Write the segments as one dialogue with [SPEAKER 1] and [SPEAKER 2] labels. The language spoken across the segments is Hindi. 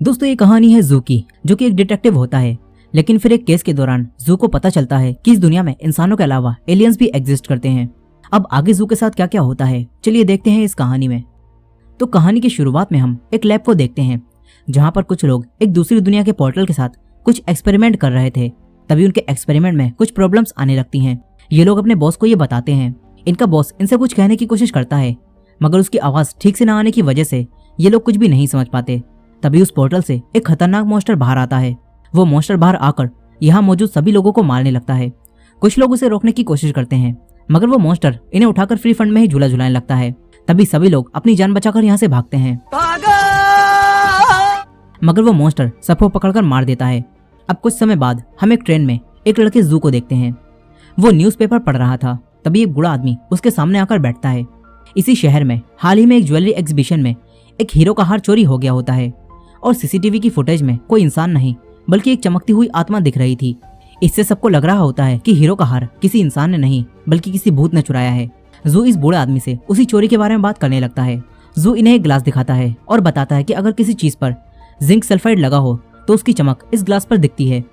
[SPEAKER 1] दोस्तों ये कहानी है जू की, जो कि एक डिटेक्टिव होता है। लेकिन फिर एक केस के दौरान जू को पता चलता है कि इस दुनिया में इंसानों के अलावा एलियंस भी एग्जिस्ट करते हैं। अब आगे जू के साथ क्या क्या होता है, चलिए देखते हैं इस कहानी में। तो कहानी की शुरुआत में हम एक लैब को देखते हैं, जहाँ पर कुछ लोग एक दूसरी दुनिया के पोर्टल के साथ कुछ एक्सपेरिमेंट कर रहे थे। तभी उनके एक्सपेरिमेंट में कुछ प्रॉब्लम्स आने लगती हैं। ये लोग अपने बॉस को ये बताते हैं। इनका बॉस इनसे कुछ कहने की कोशिश करता है, मगर उसकी आवाज ठीक से ना आने की वजह से ये लोग कुछ भी नहीं समझ पाते। तभी उस पोर्टल से एक खतरनाक मॉन्स्टर बाहर आता है। वो मॉन्स्टर बाहर आकर यहाँ मौजूद सभी लोगों को मारने लगता है। कुछ लोग उसे रोकने की कोशिश करते हैं, मगर वो मॉन्स्टर इन्हें उठाकर फ्री फंड में ही झूला झुलाने लगता है। तभी सभी लोग अपनी जान बचाकर यहाँ से भागते हैं, मगर वो मॉन्स्टर सबको पकड़कर मार देता है। अब कुछ समय बाद हम एक ट्रेन में एक लड़के जू को देखते हैं। वो न्यूज़पेपर पढ़ रहा था। तभी एक बूढ़ा आदमी उसके सामने आकर बैठता है। इसी शहर में हाल ही में एक ज्वेलरी एग्जीबिशन में एक हीरो का हार चोरी हो गया होता है और सीसीटीवी की फुटेज में कोई इंसान नहीं बल्कि एक चमकती हुई आत्मा दिख रही थी। इससे सबको लग रहा होता है कि हीरो का हार किसी इंसान ने नहीं बल्कि किसी भूत ने चुराया है। जू इस बूढ़े आदमी से उसी चोरी के बारे में बात करने लगता है। जू इन्हें एक ग्लास दिखाता है और बताता है कि अगर किसी चीज पर जिंक सल्फाइड लगा हो तो उसकी चमक इस ग्लास पर दिखती है।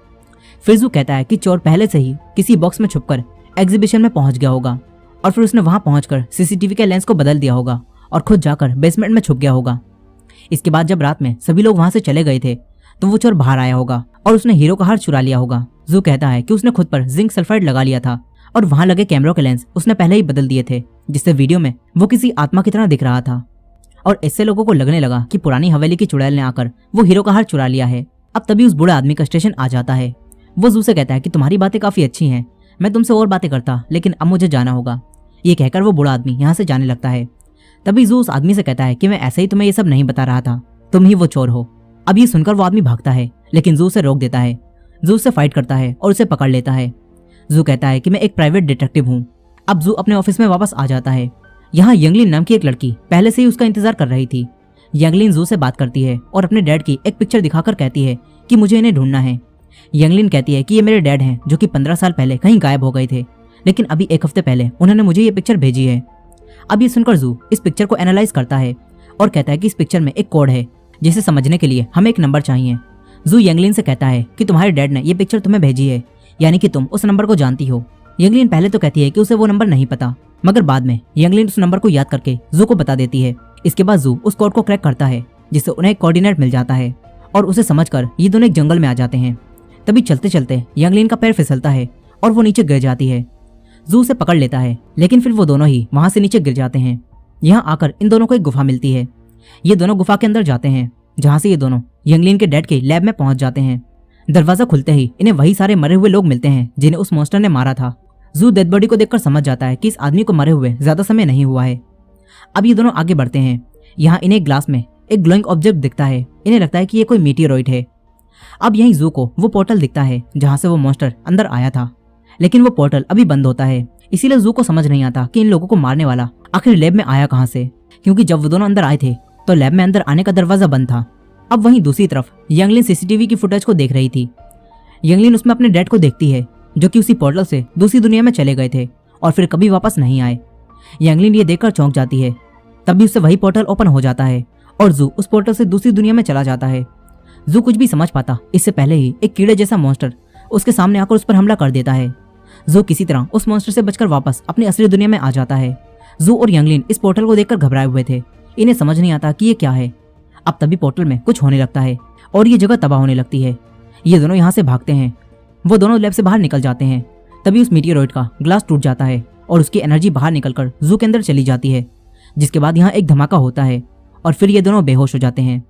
[SPEAKER 1] फिर जू कहता है कि चोर पहले से ही किसी बॉक्स में छुपकर एग्जीबिशन में पहुंच गया होगा और फिर उसने वहां पहुंचकर सीसीटीवी के लेंस को बदल दिया होगा और खुद जाकर बेसमेंट में छुप गया होगा। इसके बाद जब रात में सभी लोग वहां से चले गए थे तो वो चोर बाहर आया होगा और उसने हीरो का हार चुरा लिया होगा। जू कहता है कि उसने खुद पर जिंक सल्फाइड लगा लिया था और वहां लगे कैमरों के लेंस उसने पहले ही बदल दिए थे, जिससे वीडियो में वो किसी आत्मा की तरह दिख रहा था। और इससे लोगों को लगने लगा कि पुरानी हवेली की चुड़ैल ने आकर वो हीरो का हार चुरा लिया है। अब तभी उस बूढ़े आदमी का स्टेशन आ जाता है। वो जू से कहता है कि तुम्हारी बातें काफी अच्छी हैं, मैं तुमसे और बातें करता, लेकिन अब मुझे जाना होगा। ये कहकर वो बूढ़ा आदमी यहाँ से जाने लगता है। तभी जू उस आदमी से कहता है कि मैं ऐसे ही तुम्हें ये सब नहीं बता रहा था, तुम ही वो चोर हो। अब ये सुनकर वो आदमी भागता है, लेकिन जू से रोक देता है। जू से फाइट करता है और उसे पकड़ लेता है। जू कहता है कि मैं एक प्राइवेट डिटेक्टिव हूँ। अब जू अपने ऑफिस में वापस आ जाता है। यहाँ यंगलिन नाम की एक लड़की पहले से ही उसका इंतजार कर रही थी। यंगलिन जू से बात करती है और अपने डैड की एक पिक्चर दिखाकर कहती है कि मुझे इन्हें ढूंढना है। यंगलिन कहती है कि ये मेरे डैड हैं, जो कि 15 साल पहले कहीं गायब हो गए थे, लेकिन अभी एक हफ्ते पहले उन्होंने मुझे ये पिक्चर भेजी है। अब ये सुनकर जू इस पिक्चर को एनालाइज करता है और कहता है कि इस पिक्चर में एक कोड है, जिसे समझने के लिए हमें एक नंबर चाहिए। जू यंगलिन से कहता है कि तुम्हारे डैड ने ये पिक्चर तुम्हें भेजी है, यानी कि तुम उस नंबर को जानती हो। यंगलिन पहले तो कहती है कि उसे वो नंबर नहीं पता, मगर बाद में यंगलिन उस नंबर को याद करके जू को बता देती है। इसके बाद जू उस कोड को क्रैक करता है, जिससे उन्हें एक कोऑर्डिनेट मिल जाता है और उसे समझकर ये दोनों एक जंगल में आ जाते हैं। तभी चलते चलते यंगलिन का पैर फिसलता है और वो नीचे गिर जाती है। जू उसे पकड़ लेता है, लेकिन फिर वो दोनों ही वहां से नीचे गिर जाते हैं। यहाँ आकर इन दोनों को एक गुफा मिलती है। ये दोनों गुफा के अंदर जाते हैं, जहाँ से ये दोनों यंगलिन के डैड के लैब में पहुंच जाते हैं। दरवाजा खुलते ही इन्हें वही सारे मरे हुए लोग मिलते हैं जिन्हें उस मॉन्स्टर ने मारा था। जू डेड बॉडी को देखकर समझ जाता है कि इस आदमी को मरे हुए ज्यादा समय नहीं हुआ है। अब ये दोनों आगे बढ़ते हैं। यहाँ इन्हें एक ग्लास में एक ग्लोइंग ऑब्जेक्ट दिखता है। इन्हें लगता है कि ये कोई मीटियोराइड है। अब यहीं जू को वो पोर्टल दिखता है जहाँ से वो मॉन्स्टर अंदर आया था, लेकिन वो पोर्टल अभी बंद होता है। इसीलिए जू को समझ नहीं आता कि इन लोगों को मारने वाला आखिर लैब में आया कहाँ से, क्योंकि जब वो दोनों अंदर आए थे तो लैब में अंदर आने का दरवाजा बंद था। अब वहीं दूसरी तरफ यंगलिन सीसीटीवी की फुटेज को देख रही थी। यंगलिन उसमें अपने डैड को देखती है, जो कि उसी पोर्टल से दूसरी दुनिया में चले गए थे और फिर कभी वापस नहीं आए। यंगलिन ये देखकर चौंक जाती है। तभी उससे वही पोर्टल ओपन हो जाता है और जू उस पोर्टल से दूसरी दुनिया में चला जाता है। जू कुछ भी समझ पाता इससे पहले ही एक कीड़े जैसा मॉन्स्टर उसके सामने आकर उस पर हमला कर देता है। जू किसी तरह उस मॉन्स्टर से बचकर वापस अपनी असली दुनिया में आ जाता है। जू और यंगलिन इस पोर्टल को देखकर घबराए हुए थे। इन्हें समझ नहीं आता कि ये क्या है। अब तभी पोर्टल में कुछ होने लगता है और ये जगह तबाह होने लगती है। ये दोनों यहाँ से भागते हैं। वो दोनों लैब से बाहर निकल जाते हैं। तभी उस मीटियोराइड का ग्लास टूट जाता है और उसकी एनर्जी बाहर निकलकर जू के अंदर चली जाती है, जिसके बाद यहाँ एक धमाका होता है और फिर ये दोनों बेहोश हो जाते हैं।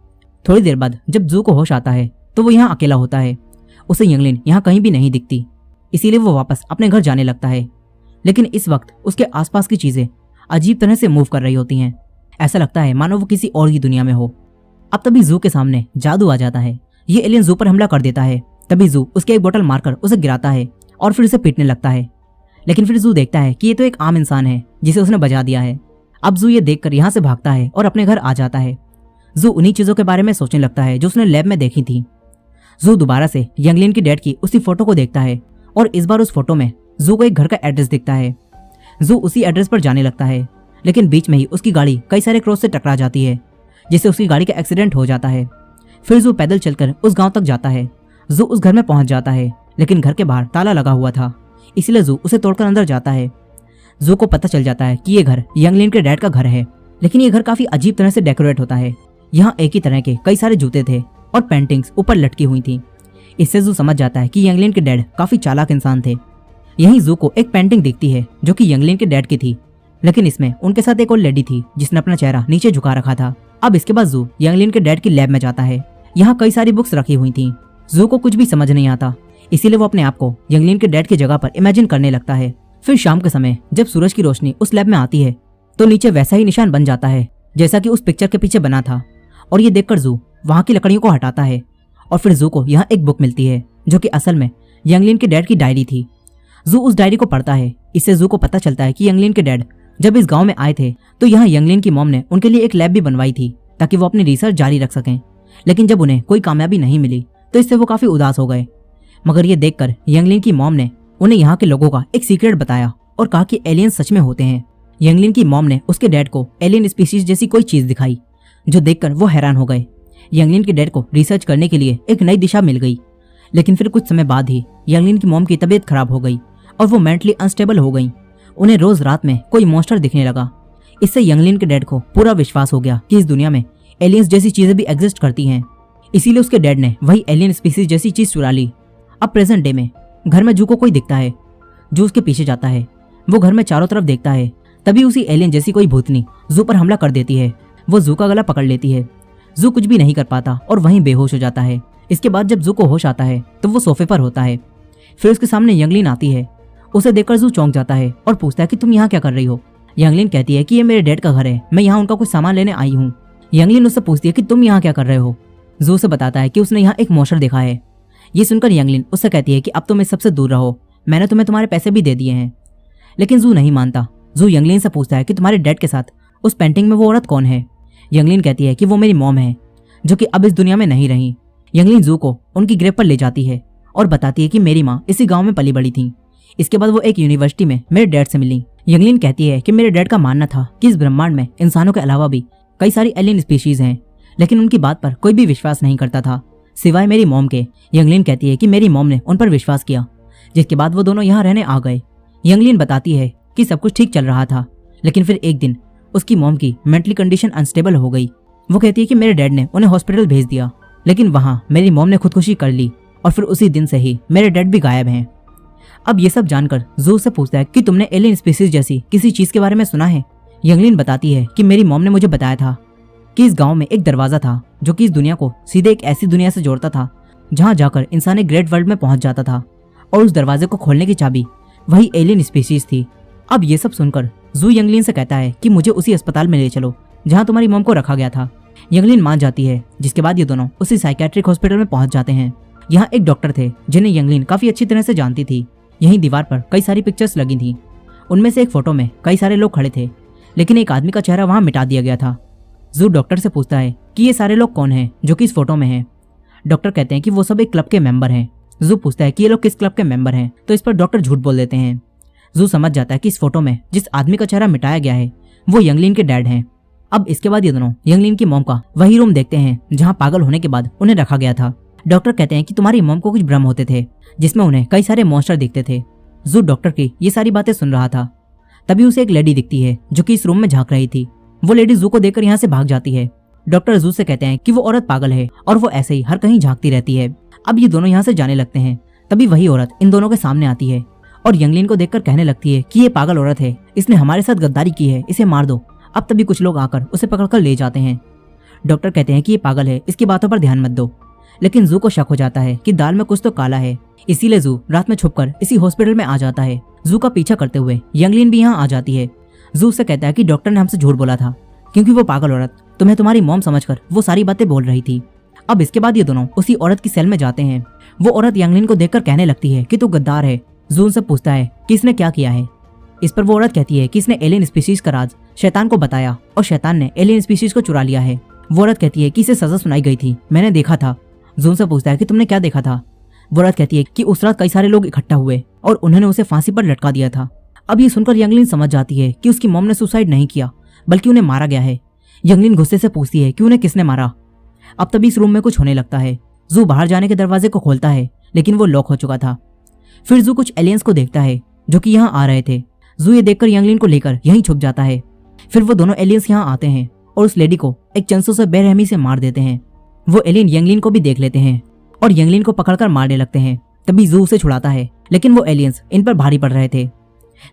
[SPEAKER 1] थोड़ी देर बाद जब जू को होश आता है तो वो यहाँ अकेला होता है। उसे यंगलिन यहाँ कहीं भी नहीं दिखती, इसीलिए वो वापस अपने घर जाने लगता है। लेकिन इस वक्त उसके आसपास की चीजें अजीब तरह से मूव कर रही होती हैं। ऐसा लगता है मानो वो किसी और ही दुनिया में हो। अब तभी जू के सामने जादू आ जाता है। ये एलियन जू पर हमला कर देता है। तभी जू उसके एक बोतल मारकर उसे गिराता है और फिर उसे पीटने लगता है। लेकिन फिर जू देखता है कि ये तो एक आम इंसान है जिसे उसने बजा दिया है। अब जू ये देखकर यहाँ से भागता है और अपने घर आ जाता है। जू उन्हीं चीजों के बारे में सोचने लगता है जो उसने लैब में देखी थी। जू दोबारा से यंगलिन की डैड की उसी फोटो को देखता है और इस बार उस फोटो में जू को एक घर का एड्रेस दिखता है। जू उसी एड्रेस पर जाने लगता है, लेकिन बीच में ही उसकी गाड़ी कई सारे क्रॉस से टकरा जाती है, जिससे उसकी गाड़ी का एक्सीडेंट हो जाता है। फिर जू पैदल चलकर उस गांव तक जाता है। जू उस घर में पहुंच जाता है, लेकिन घर के बाहर ताला लगा हुआ था, इसलिए जू उसे तोड़कर अंदर जाता है। जू को पता चल जाता है कि ये घर यंगलिन के डैड का घर है, लेकिन ये घर काफी अजीब तरह से डेकोरेट होता है। यहाँ एक ही तरह के कई सारे जूते थे और पेंटिंग्स ऊपर लटकी हुई थी। इससे जू समझ जाता है कि यंगलिन के डैड काफी चालाक इंसान थे। यहीं जू को एक पेंटिंग दिखती है जो कि यंगलिन के डैड की थी, लेकिन इसमें उनके साथ एक और लेडी थी जिसने अपना चेहरा नीचे झुका रखा था। अब इसके बाद जू यंगलिन के डैड की लैब में जाता है। यहाँ कई सारी बुक्स रखी हुई थी। जू को कुछ भी समझ नहीं आता, इसीलिए वो अपने आप को यंगलिन के डैड की जगह पर इमेजिन करने लगता है। फिर शाम के समय जब सूरज की रोशनी उस लैब में आती है तो नीचे वैसा ही निशान बन जाता है जैसा कि उस पिक्चर के पीछे बना था, और ये देखकर जू वहां की लकड़ियों को हटाता है और फिर जू को यहाँ एक बुक मिलती है जो कि असल में यंगलिन के डैड की डायरी थी। जू उस डायरी को पढ़ता है। इससे जू को पता चलता है कि यंगलिन के डैड जब इस गांव में आए थे तो यहाँ यंगलिन की मॉम ने उनके लिए एक लैब भी बनवाई थी ताकि वो अपनी रिसर्च जारी रख सकें, लेकिन जब उन्हें कोई कामयाबी नहीं मिली तो इससे वो काफी उदास हो गए। मगर ये देखकर यंगलिन की मॉम ने उन्हें यहाँ के लोगों का एक सीक्रेट बताया और कहा कि एलियंस सच में होते हैं। यंगलिन की मॉम ने उसके डैड को एलियन स्पीशीज जैसी कोई चीज दिखाई, जो देखकर वो हैरान हो गए। यंगलिन के डैड को रिसर्च करने के लिए एक नई दिशा मिल गई, लेकिन फिर कुछ समय बाद ही यंगलिन की मॉम की तबीयत खराब हो गई और वो मेंटली अनस्टेबल हो गई। उन्हें रोज रात में कोई मॉन्स्टर दिखने लगा। इससे यंगलिन के डैड को पूरा विश्वास हो गया कि इस दुनिया में एलियंस जैसी चीजें भी एग्जिस्ट करती हैं। इसीलिए उसके डैड ने वही एलियन स्पीसीज जैसी चीज चुरा ली। अब प्रेजेंट डे में घर में जू को कोई दिखता है। जू उसके पीछे जाता है। वो घर में चारों तरफ देखता है, तभी उसी एलियन जैसी कोई भूतनी जू पर हमला कर देती है। वो जू का गला पकड़ लेती है। जू कुछ भी नहीं कर पाता और वहीं बेहोश हो जाता है। इसके बाद जब जू को होश आता है तो वो सोफे पर होता है। फिर उसके सामने यंगलिन आती है। उसे देखकर जू चौंक जाता है और पूछता है कि तुम यहाँ क्या कर रही हो। यंगलिन कहती है कि ये मेरे डैड का घर है, मैं यहाँ उनका कुछ सामान लेने आई हूँ। यंगलिन उससे पूछती है कि तुम यहाँ क्या कर रहे हो। जू से बताता है कि उसने यहाँ एक मॉन्स्टर देखा है। ये सुनकर यंगलिन उससे कहती है कि अब तुम इस सबसे दूर रहो, मैंने तुम्हें तुम्हारे पैसे भी दे दिए हैं। लेकिन जू नहीं मानता। जू यंगलिन से पूछता है कि तुम्हारे डैड के साथ उस पेंटिंग में वो औरत कौन है। यंगलिन कहती है कि वो मेरी मॉम है, जो कि अब इस दुनिया में नहीं रही। यंगलिन जू को उनकी ग्रेव पर ले जाती है और बताती है कि मेरी माँ इसी गांव में पली बड़ी थी। इसके बाद वो एक यूनिवर्सिटी में मेरे डैड से मिली। यंगलिन कहती है कि मेरे डैड का मानना था कि इस ब्रह्मांड में इंसानों के अलावा भी कई सारी एलियन स्पीशीज हैं, लेकिन उनकी बात पर कोई भी विश्वास नहीं करता था सिवाय मेरी मॉम के। यंगलिन कहती है कि मेरी मॉम ने उन पर विश्वास किया, जिसके बाद वो दोनों यहाँ रहने आ गए। यंगलिन बताती है कि सब कुछ ठीक चल रहा था, लेकिन फिर एक दिन उसकी मॉम की मेंटली कंडीशन अनस्टेबल हो गई। वो कहती है कि मेरे डैड ने उन्हें हॉस्पिटल भेज दिया, लेकिन वहाँ मेरी मॉम ने खुदकुशी कर ली और फिर उसी दिन से ही मेरे डैड भी गायब हैं। अब ये सब जानकर जू से पूछता है कि तुमने एलियन स्पीसीज जैसी किसी चीज के बारे में सुना है। यंगलिन बताती है कि मेरी मॉम ने मुझे बताया था कि इस गांव में एक दरवाजा था जो कि इस दुनिया को सीधे एक ऐसी दुनिया से जोड़ता था जहां जाकर इंसान एक ग्रेट वर्ल्ड में पहुंच जाता था, और उस दरवाजे को खोलने की चाबी वही एलियन स्पीसीज थी। अब ये सब सुनकर जू यंगलिन से कहता है कि मुझे उसी अस्पताल में ले चलो जहाँ तुम्हारी मॉम को रखा गया था। यंगलिन मान जाती है, जिसके बाद ये दोनों उसी साइकेट्रिक हॉस्पिटल में पहुंच जाते हैं। यहाँ एक डॉक्टर थे जिन्हें यंगलिन काफी अच्छी तरह से जानती थी। यहीं दीवार पर कई सारी पिक्चर्स लगी थी। उनमें से एक फोटो में कई सारे लोग खड़े थे, लेकिन एक आदमी का चेहरा वहां मिटा दिया गया था। जू डॉक्टर से पूछता है कि ये सारे लोग कौन हैं जो कि इस फोटो में हैं। डॉक्टर कहते हैं कि वो सब एक क्लब के मेंबर हैं। जू पूछता है कि ये लोग किस क्लब के मेंबर हैं, तो इस पर डॉक्टर झूठ बोल देते हैं। जू समझ जाता है कि इस फोटो में जिस आदमी का चेहरा मिटाया गया है वो यंगलिन के डैड हैं। अब इसके बाद ये दोनों यंगलिन की मॉम का वही रूम देखते हैं जहाँ पागल होने के बाद उन्हें रखा गया था। डॉक्टर कहते हैं कि तुम्हारी मॉम को कुछ भ्रम होते थे जिसमें उन्हें कई सारे मॉन्स्टर दिखते थे। जू डॉक्टर की ये सारी बातें सुन रहा था। तभी उसे एक लेडी दिखती है जो कि इस रूम में झांक रही थी। वो लेडी जू को देखकर यहाँ से भाग जाती है। डॉक्टर जू से कहते हैं कि वो औरत पागल है और वो ऐसे ही हर कहीं झांकती रहती है। अब ये दोनों यहाँ से जाने लगते हैं। तभी वही औरत इन दोनों के सामने आती है और यंगलिन को देखकर कहने लगती है कि ये पागल औरत है, इसने हमारे साथ गद्दारी की है, इसे मार दो। अब तभी कुछ लोग आकर उसे पकड़कर ले जाते हैं। डॉक्टर कहते हैं कि ये पागल है, इसकी बातों पर ध्यान मत दो। लेकिन जू को शक हो जाता है कि दाल में कुछ तो काला है, इसीलिए जू रात में छुपकर इसी हॉस्पिटल में आ जाता है। जू का पीछा करते हुए यंगलिन भी यहाँ आ जाती है। जू से कहता है कि डॉक्टर ने हमसे झूठ बोला था, क्योंकि वो पागल औरत तुम्हें तुम्हारी मॉम समझकर वो सारी बातें बोल रही थी। अब इसके बाद ये दोनों उसी औरत की सेल में जाते हैं। वो औरत यंगलिन को देखकर कहने लगती है कि तू गद्दार है। जू उनसे पूछता है कि इसने क्या किया है। इस पर वो औरत कहती है कि इसने एलियन स्पीशीज का राज शैतान को बताया और शैतान ने एलियन स्पीशीज को चुरा लिया है। वो औरत कहती है कि इसे सजा सुनाई गई थी, मैंने देखा था। जू उनसे पूछता है कि तुमने क्या देखा था। वो औरत कहती है कि उस रात कई सारे लोग इकट्ठा हुए और उन्होंने उसे फांसी पर लटका दिया था। अब ये सुनकर यंगलिन समझ जाती है कि उसकी मॉम ने सुसाइड नहीं किया बल्कि उन्हें मारा गया है। यंगलिन गुस्से से पूछती है कि उन्हें किसने मारा। अब तभी इस रूम में कुछ होने लगता है। जू बाहर जाने के दरवाजे को खोलता है लेकिन वो लॉक हो चुका था। फिर जू कुछ एलियंस को देखता है जो कि यहाँ आ रहे थे। जू ये देखकर यंगलिन को लेकर यहीं छुप जाता है। फिर वो दोनों एलियंस यहाँ आते हैं और उस लेडी को एक चंसों से बेरहमी से मार देते हैं। वो एलियन यंगलिन को भी देख लेते हैं और यंगलिन को पकड़कर मारने लगते हैं। तभी जू उसे छुड़ाता है लेकिन वो एलियंस इन पर भारी पड़ रहे थे।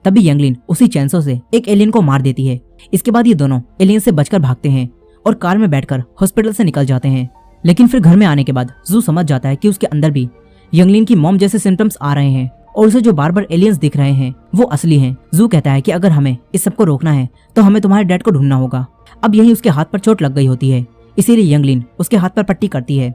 [SPEAKER 1] तभी यंगलिन उसी चैंसो से एक एलियन को मार देती है। इसके बाद ये दोनों एलियन से बचकर भागते हैं और कार में बैठकर हॉस्पिटल से निकल जाते हैं। लेकिन फिर घर में आने के बाद जू समझ जाता है कि उसके अंदर भी यंगलिन की मॉम जैसे सिम्टम्स आ रहे हैं और उसे जो बार बार एलियंस दिख रहे हैं वो असली हैं। जू कहता है कि अगर हमें इस सब को रोकना है तो हमें तुम्हारे डैड को ढूंढना होगा। अब यही उसके हाथ पर चोट लग गई होती है, इसीलिए यंगलिन उसके हाथ पर पट्टी करती है।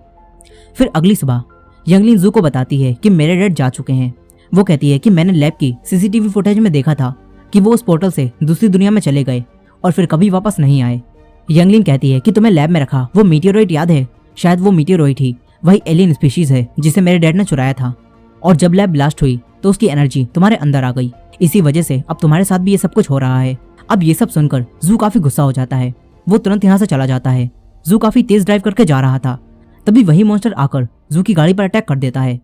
[SPEAKER 1] फिर अगली सुबह यंगलिन जू को बताती है कि मेरे डैड जा चुके हैं। वो कहती है कि मैंने लैब की सीसीटीवी फुटेज में देखा था कि वो उस पोर्टल से दूसरी दुनिया में चले गए और फिर कभी वापस नहीं आए। यंगलिन कहती है कि तुम्हें लैब में रखा वो मीटियोराइट याद है? शायद वो मीटियोराइट ही वही एलियन स्पीशीज है जिसे मेरे डैड ने चुराया था, और जब लैब ब्लास्ट हुई तो उसकी एनर्जी तुम्हारे अंदर आ गई। इसी वजह से अब तुम्हारे साथ भी ये सब कुछ हो रहा है। अब ये सब सुनकर जू काफी गुस्सा हो जाता है। वो तुरंत यहाँ से चला जाता है। जू काफी तेज ड्राइव करके जा रहा था। तभी वही मॉन्स्टर आकर जू की गाड़ी पर अटैक कर देता है।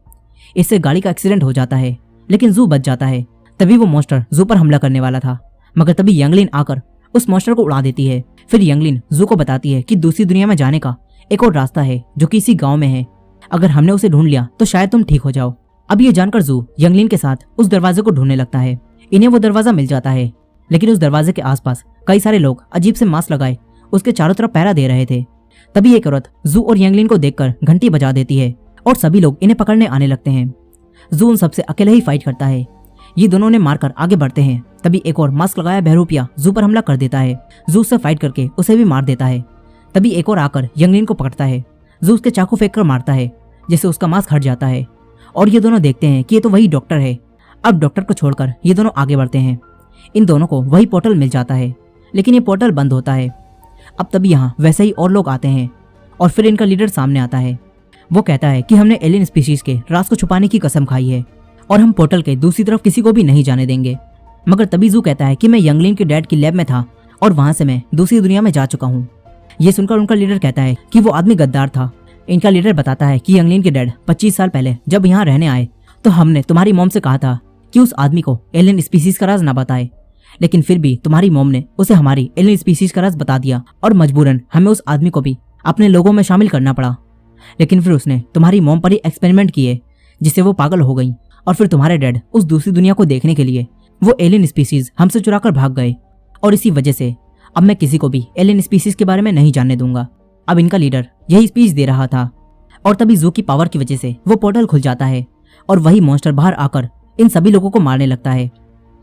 [SPEAKER 1] इससे गाड़ी का एक्सीडेंट हो जाता है लेकिन जू बच जाता है। तभी वो मॉन्स्टर जू पर हमला करने वाला था, मगर तभी यंगलिन आकर उस मॉन्स्टर को उड़ा देती है। फिर यंगलिन जू को बताती है कि दूसरी दुनिया में जाने का एक और रास्ता है जो कि इसी गांव में है। अगर हमने उसे ढूंढ लिया तो शायद तुम ठीक हो जाओ। अब ये जानकर जू यंगलिन के साथ उस दरवाजे को ढूंढने लगता है। इन्हें वो दरवाजा मिल जाता है लेकिन उस दरवाजे के आसपास कई सारे लोग अजीब से मास्क लगाए उसके चारों तरफ पहरा दे रहे थे। तभी एक औरत जू और यंगलिन को देखकर घंटी बजा देती है और सभी लोग इन्हें पकड़ने आने लगते हैं। जू उन सबसे अकेले ही फाइट करता है। ये दोनों ने मारकर आगे बढ़ते हैं। तभी एक और मास्क लगाया बहरूपिया जू पर हमला कर देता है। जू उससे फाइट करके उसे भी मार देता है। तभी एक और आकर यंगलिन को पकड़ता है। जू उसके चाकू फेंक कर मारता है जिससे उसका मास्क हट जाता है और ये दोनों देखते हैं कि ये तो वही डॉक्टर है। अब डॉक्टर को छोड़कर ये दोनों आगे बढ़ते हैं। इन दोनों को वही पोर्टल मिल जाता है लेकिन ये पोर्टल बंद होता है। अब तभी यहाँ वैसे ही और लोग आते हैं और फिर इनका लीडर सामने आता है। वो कहता है कि हमने एलियन स्पीशीज के राज को छुपाने की कसम खाई है और हम पोर्टल के दूसरी तरफ किसी को भी नहीं जाने देंगे। मगर तभी जू कहता है कि मैं यंगलिन के डैड की लैब में था और वहां से मैं दूसरी दुनिया में जा चुका हूँ। ये सुनकर उनका लीडर कहता है कि वो आदमी गद्दार था। इनका लीडर बताता है कि यंगलिन के डैड 25 साल पहले जब यहाँ रहने आए तो हमने तुम्हारी मॉम से कहा था कि उस आदमी को एलियन स्पीशीज का राज ना बताए, लेकिन फिर भी तुम्हारी मॉम ने उसे हमारी एलियन स्पीशीज का राज बता दिया और मजबूरन हमें उस आदमी को भी अपने लोगों में शामिल करना पड़ा। लेकिन फिर उसने तुम्हारी मॉम पर ही एक्सपेरिमेंट किए जिससे वो पागल हो गई और फिर तुम्हारे डैड उस दूसरी दुनिया को देखने के लिए वो एलियन स्पीशीज हमसे चुराकर भाग गए और इसी वजह से अब मैं किसी को भी एलियन स्पीशीज के बारे में नहीं जानने दूंगा। अब इनका लीडर यही स्पीच दे रहा था और तभी जू की पावर की वजह से वो पोर्टल खुल जाता है और वही मॉन्स्टर बाहर आकर इन सभी लोगों को मारने लगता है।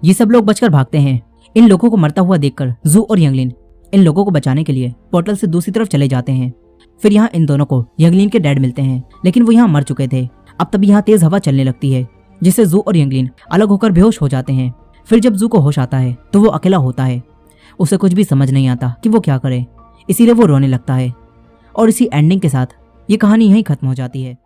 [SPEAKER 1] ये सब लोग बचकर भागते हैं। इन लोगों को मरता हुआ देखकर जू और यंगलिन इन लोगों को बचाने के लिए पोर्टल से दूसरी तरफ चले जाते हैं। फिर यहाँ इन दोनों को यंगलिन के डैड मिलते हैं लेकिन वो यहाँ मर चुके थे। अब तभी यहाँ तेज हवा चलने लगती है जिससे जू और यंगलिन अलग होकर बेहोश हो जाते हैं। फिर जब जू को होश आता है तो वो अकेला होता है। उसे कुछ भी समझ नहीं आता कि वो क्या करे, इसीलिए वो रोने लगता है। और इसी एंडिंग के साथ ये कहानी यहीं खत्म हो जाती है।